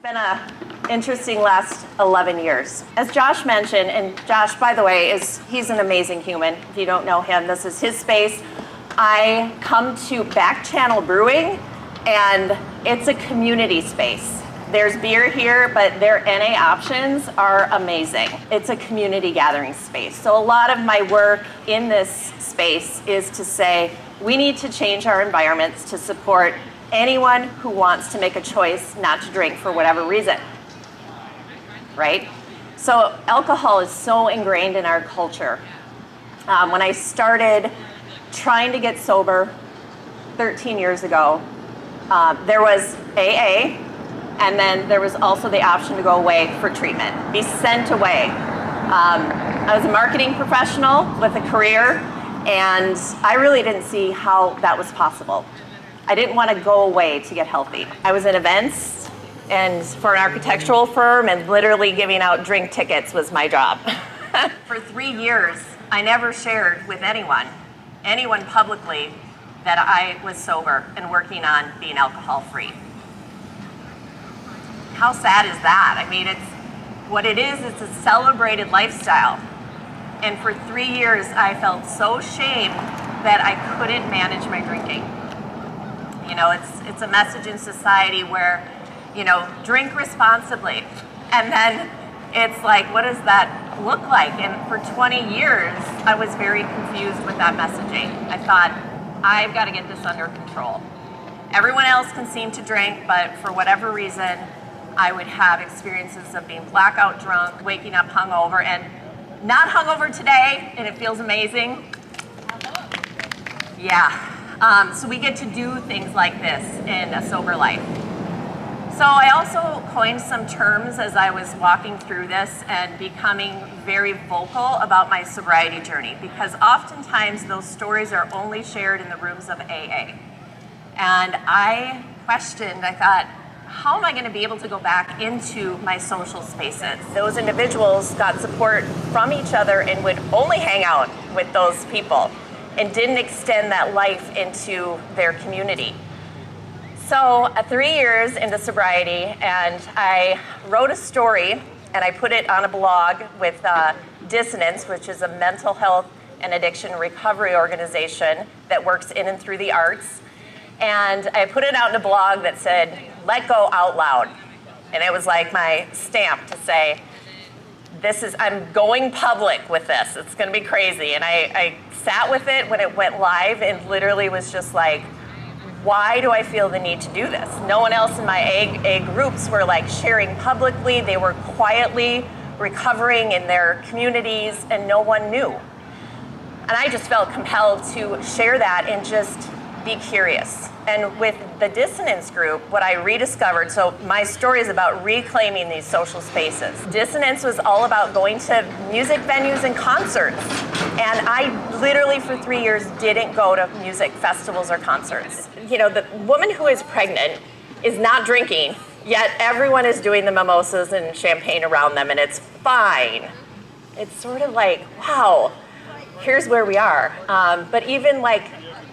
Been a interesting last 11 years. As Josh mentioned, and Josh, by the way, he's an amazing human. If you don't know him, this is his space. I come to Back Channel Brewing, and it's a community space. There's beer here, but their NA options are amazing. It's a community gathering space. So a lot of my work in this space is to say, we need to change our environments to support anyone who wants to make a choice not to drink for whatever reason, right? So alcohol is so ingrained in our culture. When I started trying to get sober 13 years ago, there was AA, and then there was also the option to go away for treatment, be sent away. I was a marketing professional with a career, and I really didn't see how that was possible. I didn't want to go away to get healthy. I was in events and for an architectural firm, and literally giving out drink tickets was my job. For 3 years, I never shared with anyone publicly, that I was sober and working on being alcohol-free. How sad is that? I mean, it's a celebrated lifestyle. And for 3 years, I felt so ashamed that I couldn't manage my drinking. You know, it's a message in society where, you know, drink responsibly. And then it's like, what does that look like? And for 20 years, I was very confused with that messaging. I thought, I've got to get this under control. Everyone else can seem to drink, but for whatever reason, I would have experiences of being blackout drunk, waking up hungover, and not hungover today, and it feels amazing. Yeah. So we get to do things like this in a sober life. So I also coined some terms as I was walking through this and becoming very vocal about my sobriety journey, because oftentimes those stories are only shared in the rooms of AA. And I questioned, I thought, how am I going to be able to go back into my social spaces? Those individuals got support from each other and would only hang out with those people, and didn't extend that life into their community. So 3 years into sobriety, and I wrote a story, and I put it on a blog with Dissonance, which is a mental health and addiction recovery organization that works in and through the arts. And I put it out in a blog that said, "Let go out loud." And it was like my stamp to say, I'm going public with this. It's going to be crazy. And I sat with it when it went live and literally was just like, why do I feel the need to do this? No one else in my A groups were like sharing publicly. They were quietly recovering in their communities, and no one knew. And I just felt compelled to share that and just be curious. And with the Dissonance group, what I rediscovered, so my story is about reclaiming these social spaces. Dissonance was all about going to music venues and concerts. And I literally for 3 years didn't go to music festivals or concerts. You know, the woman who is pregnant is not drinking, yet everyone is doing the mimosas and champagne around them, and it's fine. It's sort of like, wow, here's where we are. But even like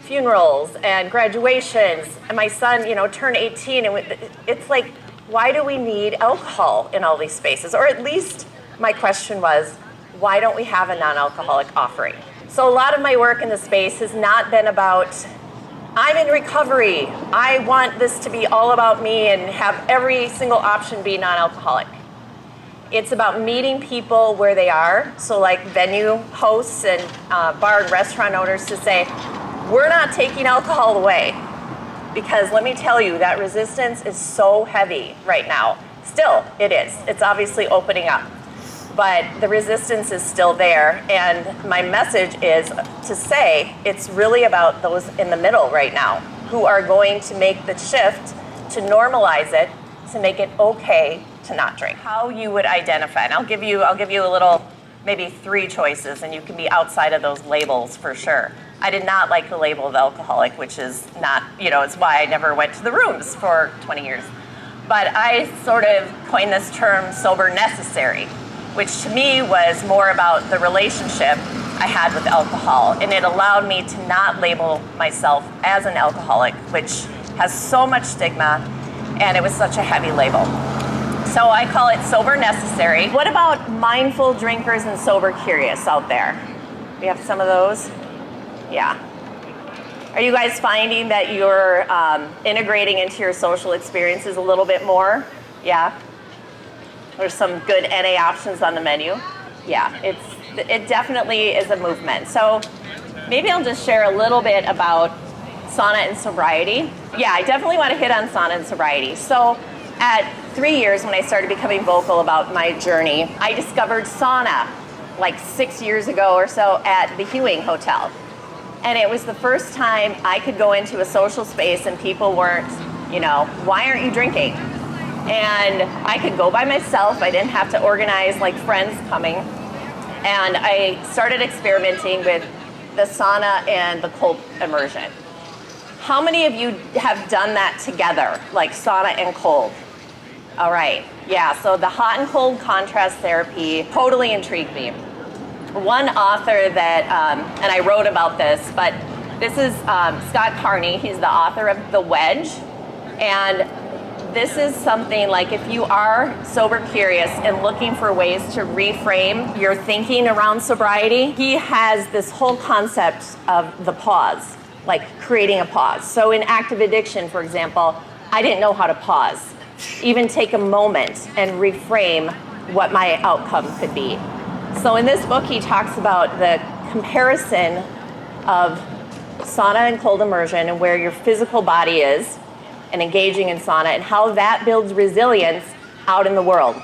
funerals and graduations, and my son, turned 18, and it's like, why do we need alcohol in all these spaces? Or at least my question was, why don't we have a non-alcoholic offering? So a lot of my work in the space has not been about, I'm in recovery, I want this to be all about me and have every single option be non-alcoholic. It's about meeting people where they are, so like venue hosts and bar and restaurant owners to say, we're not taking alcohol away, because let me tell you, that resistance is so heavy right now. Still, it is. It's obviously opening up, but the resistance is still there. And my message is to say it's really about those in the middle right now who are going to make the shift to normalize it, to make it okay to not drink. How you would identify, and I'll give you a little, maybe 3 choices, and you can be outside of those labels for sure. I did not like the label of alcoholic, which is not, it's why I never went to the rooms for 20 years. But I sort of coined this term sober necessary, which to me was more about the relationship I had with alcohol. And it allowed me to not label myself as an alcoholic, which has so much stigma, and it was such a heavy label. So I call it sober necessary. What about mindful drinkers and sober curious out there? We have some of those? Yeah. Are you guys finding that you're integrating into your social experiences a little bit more? Yeah. There's some good NA options on the menu. Yeah, it definitely is a movement. So maybe I'll just share a little bit about sauna and sobriety. Yeah, I definitely want to hit on sauna and sobriety. So at 3 years, when I started becoming vocal about my journey, I discovered sauna like 6 years ago or so at the Hewing Hotel. And it was the first time I could go into a social space and people weren't, why aren't you drinking? And I could go by myself. I didn't have to organize like friends coming. And I started experimenting with the sauna and the cold immersion. How many of you have done that together, like sauna and cold? All right, yeah, so the hot and cold contrast therapy totally intrigued me. One author that, and I wrote about this, but this is Scott Carney. He's the author of The Wedge. And this is something like if you are sober curious and looking for ways to reframe your thinking around sobriety, he has this whole concept of the pause, like creating a pause. So in active addiction, for example, I didn't know how to pause, even take a moment and reframe what my outcome could be. So in this book, he talks about the comparison of sauna and cold immersion and where your physical body is and engaging in sauna and how that builds resilience out in the world.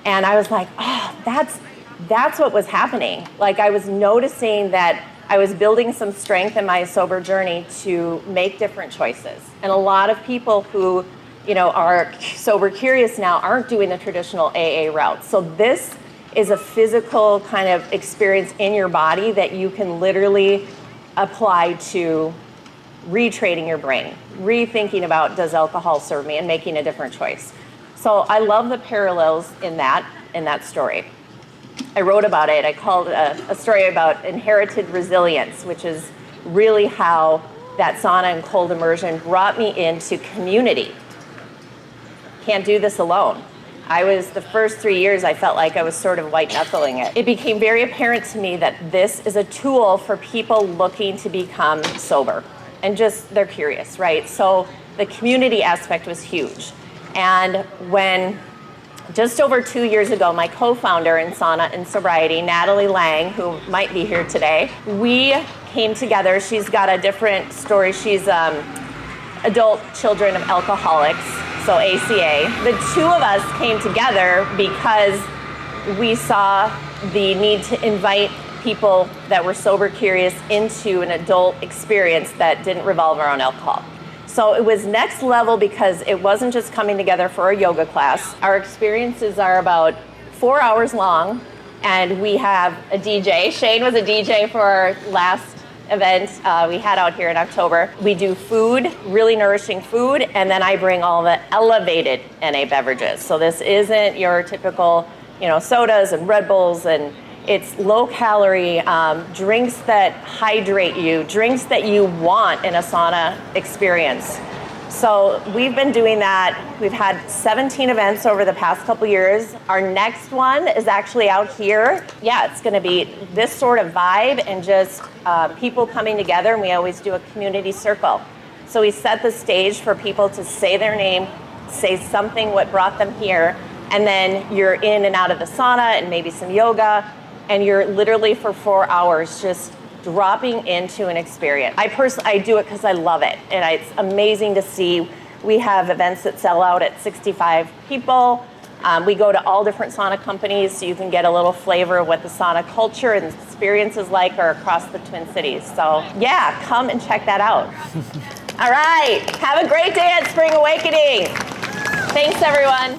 And I was like, oh, that's what was happening. Like I was noticing that I was building some strength in my sober journey to make different choices. And a lot of people who, are sober curious now aren't doing the traditional AA route. So this is a physical kind of experience in your body that you can literally apply to retraining your brain, rethinking about, does alcohol serve me, and making a different choice. So I love the parallels in that story. I wrote about it. I called a story about inherited resilience, which is really how that sauna and cold immersion brought me into community. Can't do this alone. The first 3 years, I felt like I was sort of white knuckling it. It became very apparent to me that this is a tool for people looking to become sober and just, they're curious, right? So the community aspect was huge. And when just over 2 years ago, my co-founder in sauna and sobriety, Natalie Lang, who might be here today, we came together. She's got a different story. She's adult children of alcoholics, so ACA. The two of us came together because we saw the need to invite people that were sober curious into an adult experience that didn't revolve around alcohol. So it was next level because it wasn't just coming together for a yoga class. Our experiences are about 4 hours long, and we have a DJ. Shane was a DJ for our last event we had out here in October. We do food, really nourishing food, and then I bring all the elevated NA beverages. So this isn't your typical, sodas and Red Bulls, and it's low calorie drinks that hydrate you, drinks that you want in a sauna experience. So we've been doing that. We've had 17 events over the past couple years. Our next one is actually out here. Yeah, it's gonna be this sort of vibe and just people coming together, and we always do a community circle. So we set the stage for people to say their name, say something what brought them here, and then you're in and out of the sauna and maybe some yoga, and you're literally for 4 hours just dropping into an experience. I do it because I love it, and it's amazing to see. We have events that sell out at 65 people. We go to all different sauna companies, so you can get a little flavor of what the sauna culture and experiences like are across the Twin Cities. So yeah, come and check that out. All right, have a great day at Spring Awakening. Thanks, everyone.